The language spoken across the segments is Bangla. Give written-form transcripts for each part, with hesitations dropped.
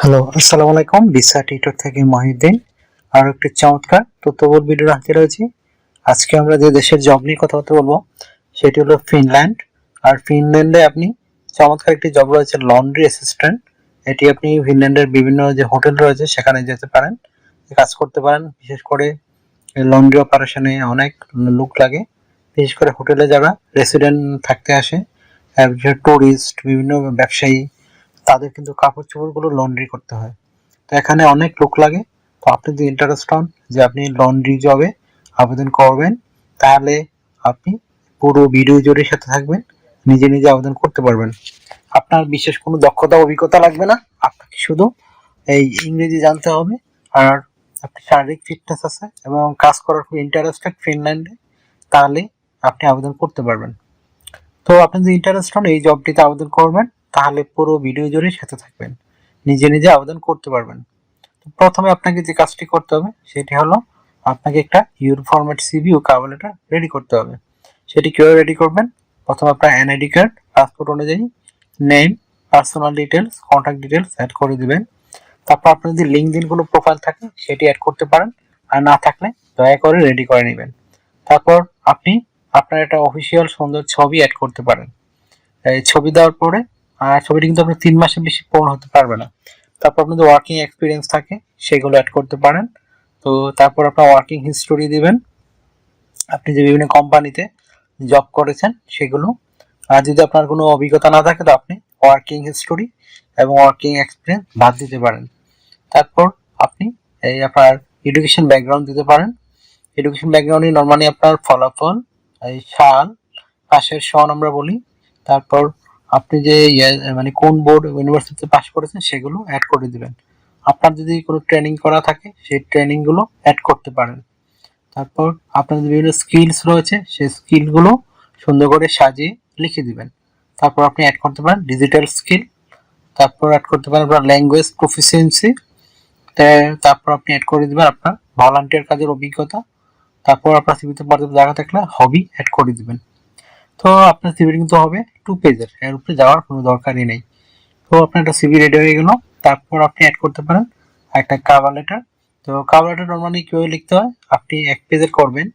হ্যালো, আসসালামু আলাইকুম। ভিসা টিউটর থেকে মহিউদ্দিন আর একটি চমৎকার তথ্যবহুল ভিডিও হাজির হয়েছি। আজকে আমরা যে দেশের জব নিয়ে কথাবার্তা বলবো সেটি হলো ফিনল্যান্ড। আর ফিনল্যান্ডে আপনি চমৎকার একটি জব রয়েছে, লন্ড্রি অ্যাসিস্ট্যান্ট। এটি আপনি ফিনল্যান্ডের বিভিন্ন যে হোটেল রয়েছে সেখানে যেতে পারেন, কাজ করতে পারেন। বিশেষ করে লন্ড্রি অপারেশনে অনেক লোক লাগে, বিশেষ করে হোটেলে যারা রেসিডেন্ট থাকতে আসে, টুরিস্ট, বিভিন্ন ব্যবসায়ী, তাদের কিন্তু কাপড় চোপড়গুলো লন্ড্রি করতে হয়। তো এখানে অনেক লোক লাগে। তো আপনি যদি ইন্টারেস্ট হন যে আপনি লন্ড্রি জবে আবেদন করবেন, তাহলে আপনি পুরো ভিডিও জুড়ে সাথে থাকবেন, নিজে নিজে আবেদন করতে পারবেন। আপনার বিশেষ কোনো দক্ষতা অভিজ্ঞতা লাগবে না, আপনাকে শুধু এই ইংরেজি জানতে হবে। আর আপনি শারীরিক ফিটনেস আছে এবং কাজ করার খুব ইন্টারেস্টেড ফিনল্যান্ডে, তাহলে আপনি আবেদন করতে পারবেন। তো আপনি যদি ইন্টারেস্ট হন এই জবটিতে আবেদন করবেন, তাহলে পুরো ভিডিও জুড়ে সাথে থাকবেন, নিজে নিজে আবেদন করতে পারবেন। তো প্রথমে আপনাকে যে কাজটি করতে হবে সেটি হলো আপনাকে একটা ইউর ফরম্যাট সিভি ও কভার লেটার রেডি করতে হবে। সেটি কিভাবে রেডি করবেন? প্রথমে আপনার এনআইডি কার্ড, পাসপোর্ট অনুযায়ী name, personal details, contact details add করে দিবেন। তারপর আপনার যদি লিঙ্কডইন কোনো প্রোফাইল থাকে সেটি অ্যাড করতে পারেন, আর না থাকলে দয়া করে রেডি করে নেবেন। তারপর আপনি আপনার একটা অফিসিয়াল সুন্দর ছবি অ্যাড করতে পারেন। এই ছবি দেওয়ার পরে ছবিটি কিন্তু আপনার 3 মাসের বেশি পূর্ণ হতে পারবে না। তারপর আপনার যে ওয়ার্কিং এক্সপিরিয়েন্স থাকে সেগুলো অ্যাড করতে পারেন। তো তারপর আপনার ওয়ার্কিং হিস্টোরি দিবেন, আপনি যে বিভিন্ন কোম্পানিতে জব করেছেন সেগুলো। আর যদি আপনার কোনো অভিজ্ঞতা না থাকে তো আপনি ওয়ার্কিং হিস্টোরি এবং ওয়ার্কিং এক্সপিরিয়েন্স বাদ দিতে পারেন। তারপর আপনি এই আপনার এডুকেশন ব্যাকগ্রাউন্ড দিতে পারেন। এডুকেশন ব্যাকগ্রাউন্ডে নর্মালি আপনার ফলাফল, এই সাল, পাশের সন আমরা বলি। তারপর আপনি যে মানে কোন বোর্ড ইউনিভার্সিটিতে পাস করেছেন সেগুলো অ্যাড করে দিবেন। আপনার যদি কোনো ট্রেনিং করা থাকে সেই ট্রেনিংগুলো অ্যাড করতে পারেন। তারপর আপনার যে বিভিন্ন স্কিলস রয়েছে সেই স্কিলগুলো সুন্দর করে সাজিয়ে লিখে দিবেন। তারপর আপনি অ্যাড করতে পারেন ডিজিটাল স্কিল। তারপর অ্যাড করতে পারেন আপনার ল্যাঙ্গুয়েজ প্রফিসিয়েন্সি। তারপর আপনি অ্যাড করে দিবেন আপনার ভলান্টিয়ার কাজের অভিজ্ঞতা। তারপর আপনার সিভিতে পর্যাপ্ত জায়গা থাকলে হবি অ্যাড করে দিবেন। তো আপনার সিভিটা কিন্তু হবে 2 পেজের, এর উপরে যাওয়ার কোনো দরকারই নেই। তো আপনার একটা সিভি রেডি হয়ে গেল। তারপর আপনি অ্যাড করতে পারেন একটা কভার লেটার। তো কভার লেটার নর্মালি কিভাবে লিখতে হয়, আপনি 1 পেজের করবেন।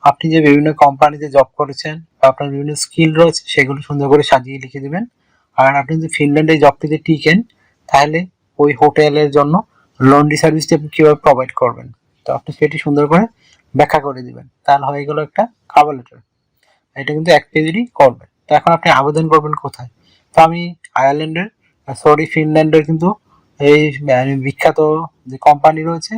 আপনি যে বিভিন্ন কোম্পানিতে জব করেছেন বা আপনার বিভিন্ন স্কিল রয়েছে সেগুলো সুন্দর করে সাজিয়ে লিখে দিবেন। আর আপনি যদি ফিনল্যান্ডে জবটিতে টিকেন, তাহলে ওই হোটেলের জন্য লন্ড্রি সার্ভিসটি আপনি কীভাবে প্রোভাইড করবেন, তো আপনি সেটি সুন্দর করে ব্যাখ্যা করে দিবেন। তাহলে হয়ে গেল একটা কভার লেটার। এটা কিন্তু 1 পেজেরই করবেন। তো এখন আপনি আবেদন করবেন কোথায়? তো আমি আয়ারল্যান্ডের, সরি ফিনল্যান্ডের কিন্তু এই বিখ্যাত যে কোম্পানি রয়েছে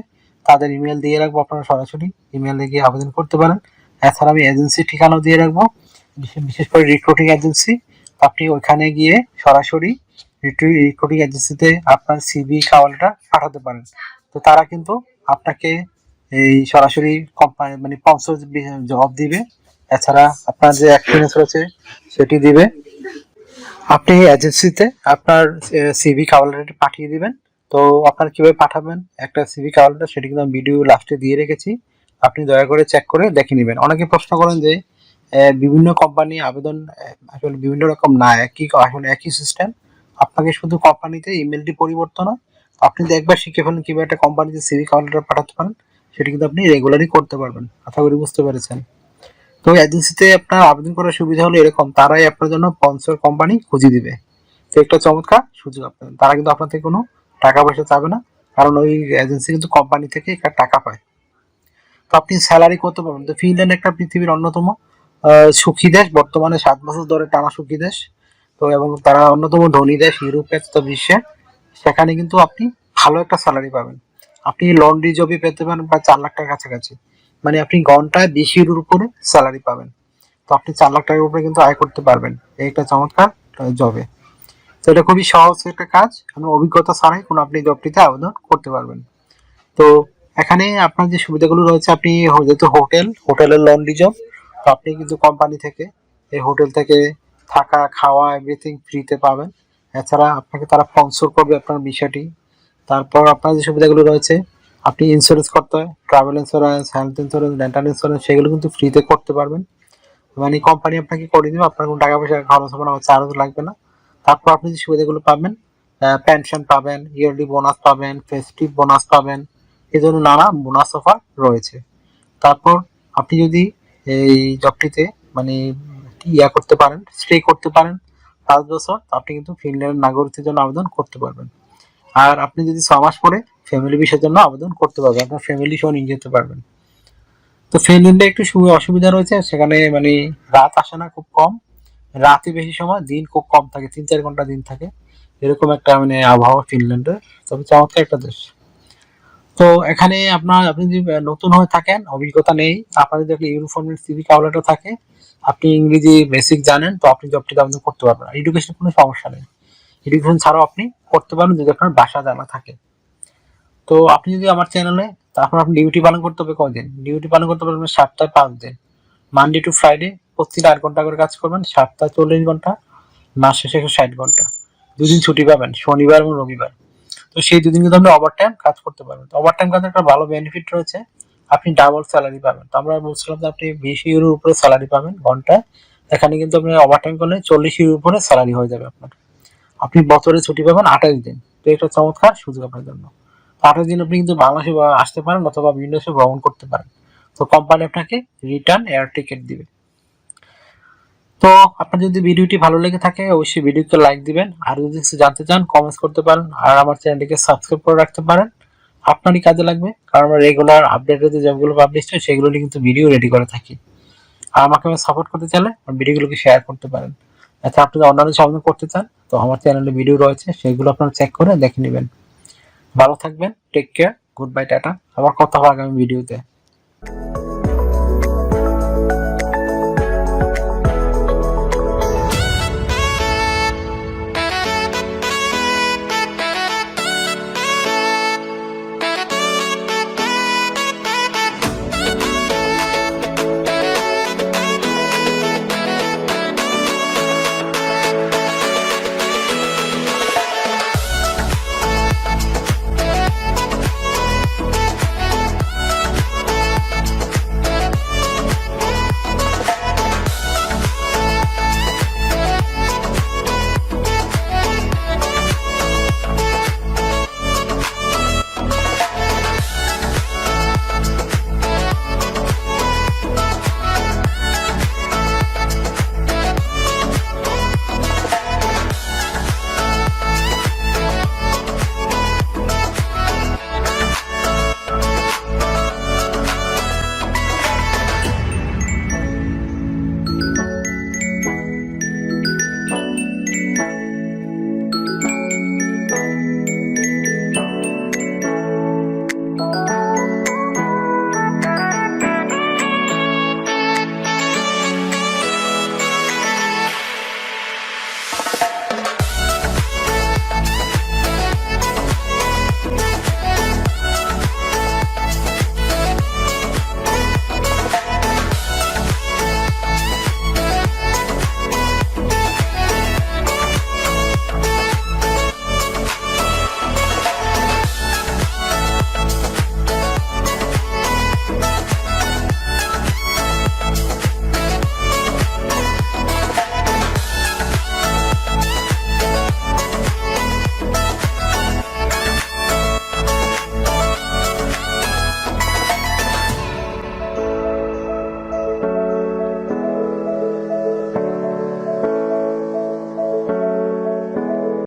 তাদের ইমেল দিয়ে রাখবো, আপনারা সরাসরি ইমেলে গিয়ে আবেদন করতে পারেন। এছাড়া আমি এজেন্সির ঠিকানাও দিয়ে রাখবো, বিশেষ করে রিক্রুটিং এজেন্সি। আপনি ওইখানে গিয়ে সরাসরি রিক্রুটিং এজেন্সিতে আপনার সিভি কাওয়ালটা পাঠাতে পারেন। তো তারা কিন্তু আপনাকে এই সরাসরি কোম্পানি মানে স্পন্সর জব দিবে। এছাড়া আপনার যে এক্সপিরিয়েন্স রয়েছে সেটি দিবে। আপনি এজেন্সিতে আপনার সিভি কভার লেটার পাঠিয়ে দিবেন। তো আপনার কিভাবে পাঠাবেন একটা সিভি কভার লেটার সেটি কিন্তু আমি ভিডিও লাস্টে দিয়ে রেখেছি, আপনি দয়া করে চেক করে দেখে নেবেন। অনেকে প্রশ্ন করেন যে বিভিন্ন কোম্পানি আবেদন আসলে বিভিন্ন রকম না, একই আসলে একই সিস্টেম। আপনাকে শুধু কোম্পানিতে ইমেলটি পরিবর্তন হয়। আপনি যদি একবার শিখে ফেলেন কিভাবে একটা কোম্পানিতে সিভি কভার লেটার পাঠাতে পারেন, সেটি কিন্তু আপনি রেগুলারই করতে পারবেন। আশা করি বুঝতে পেরেছেন। তো এজেন্সিতে আপনার আবেদন করার সুবিধা হলো এরকম, তারাই আপনার জন্য স্পন্সর কোম্পানি খুঁজে দিবে। তো একটা চমৎকার সুযোগ আপনার, তারা কিন্তু আপনার থেকে কোনো টাকা পয়সা চাবে না, কারণ ওই এজেন্সি কিন্তু কোম্পানি থেকে একটা টাকা পায়। তো আপনি স্যালারি কত পাবেন? তো ফিনল্যান্ড একটা পৃথিবীর অন্যতম সুখী দেশ, বর্তমানে 7 বছর ধরে টানা সুখী দেশ। তো এবং তারা অন্যতম ধনী দেশ ইউরোপের তো বিশ্বে। সেখানে কিন্তু আপনি ভালো একটা স্যালারি পাবেন। আপনি লন্ড্রি জবই পেতে পারেন প্রায় 4 লাখ টাকার কাছাকাছি, মানে আপনি ঘন্টায় 20 ইউরোর উপরে স্যালারি পাবেন। তো আপনি 4 লাখ টাকার উপরে কিন্তু আয় করতে পারবেন এই একটা চমৎকার জবে। তো এটা খুবই সহজ একটা কাজ, কোনো অভিজ্ঞতা ছাড়াই কোনো আপনি জবটিতে আবেদন করতে পারবেন। তো এখানে আপনার যে সুবিধাগুলো রয়েছে, আপনি যেহেতু হোটেলের লন্ড্রি জব, তো আপনি কিন্তু কোম্পানি থেকে এই হোটেল থেকে থাকা খাওয়া এভরিথিং ফ্রিতে পাবেন। এছাড়া আপনাকে তারা স্পন্সর করবে আপনার বিষয়টি। তারপর আপনার যে সুবিধাগুলো রয়েছে, আপনি ইন্স্যুরেন্স করতে হয়, travel insurance, health insurance, dental insurance, সেগুলো কিন্তু ফ্রিতে করতে পারবেন। মানে কোম্পানি আপনাকে করে দিবে, আপনার কোনো টাকা পয়সা খরচ হবে না, চার্জ লাগবে না। তারপর আপনি যে সুবিধাগুলো পাবেন, পেনশন পাবেন, ইয়ারলি বোনাস পাবেন, ফেস্টিভ বোনাস পাবেন, এই জন্য নানা বোনাস অফার রয়েছে। তারপর আপনি যদি এই জবটিতে মানে করতে পারেন, স্টে করতে পারেন 5 বছর, আপনি কিন্তু ফিনল্যান্ডের নাগরিকত্বের জন্য আবেদন করতে পারবেন। আর আপনি যদি 6 মাস পরে ফ্যামিলি ভিসার জন্য আবেদন করতে পারবেন, আপনার ফ্যামিলি সহ নিয়ে যেতে পারবেন। তো ফিনল্যান্ডে একটু অসুবিধা রয়েছে, সেখানে মানে রাত আসে না, খুব কম রাতে, বেশি সময় দিন খুব কম থাকে, 3-4 ঘন্টা দিন থাকে, এরকম একটা মানে আবহাওয়া ফিনল্যান্ডের। তবে চমৎকার একটা দেশ। তো এখানে আপনি যদি নতুন হয়ে থাকেন, অভিজ্ঞতা নেই, আপনার যদি একটা ইউনিফর্মের সিভি কাউলাটা থাকে, আপনি ইংরেজি বেসিক জানেন, তো আপনি জবটিতে আবেদন করতে পারবেন। এডুকেশন কোনো সমস্যা নেই, এডুকেশন ছাড়াও আপনি করতে পারবেন যদি আপনার ভাষা জানা থাকে। তো আপনি যদি আমার চ্যানেলে, তারপর আপনি ডিউটি পালন করতে হবে কয়দিন? ডিউটি পালন করতে পারবেন সপ্তাহে 5 দিন, মানডে টু ফ্রাইডে প্রতিদিন 8 ঘন্টা করে কাজ করবেন, সপ্তাহে 40 ঘন্টা, মাস শেষে 160 ঘন্টা। 2 দিন ছুটি পাবেন, শনিবার এবং রবিবার। তো সেই 2 দিন কিন্তু আপনি ওভারটাইম কাজ করতে পারবেন। তো ওভারটাইম কাজের একটা ভালো বেনিফিট রয়েছে, আপনি ডাবল স্যালারি পাবেন। তো আমরা বলছিলাম যে আপনি 20 ইউরোর উপরে স্যালারি পাবেন ঘন্টায়, এখানে কিন্তু আপনি ওভারটাইম করলে 40 ইউরোর উপরে স্যালারি হয়ে যাবে আপনার। আপনি বছরে ছুটি পাবেন 28 দিন। তো এটা চমৎকার সুযোগ আপনার জন্য। 28 দিন আপনি কিন্তু বাংলাদেশে আসতে পারেন অথবা বিভিন্ন দেশে ভ্রমণ করতে পারেন। তো কোম্পানি আপনাকে রিটার্ন এয়ার টিকেট দিবে। তো আপনার যদি ভিডিওটি ভালো লেগে থাকে অবশ্যই ভিডিওকে লাইক দিবেন, আর যদি কিছু জানতে চান কমেন্টস করতে পারেন, আর আমার চ্যানেলটিকে সাবস্ক্রাইব করে রাখতে পারেন। আপনারই কাজে লাগবে, কারণ আমরা রেগুলার আপডেটেড যে জবগুলো পাবলিশ হয় সেগুলো নিয়ে কিন্তু ভিডিও রেডি করে থাকি। আর আমাকে সাপোর্ট করতে চাইলে আমার ভিডিওগুলোকে শেয়ার করতে পারেন। আচ্ছা, আপনি যদি অন্যান্য সাহায্য করতে চান তো আমার চ্যানেলে ভিডিও রয়েছে, সেগুলো আপনারা চেক করে দেখে নেবেন। ভালো থাকবেন, take care, good bye, tata. আবার কথা হবে আগামী ভিডিওতে।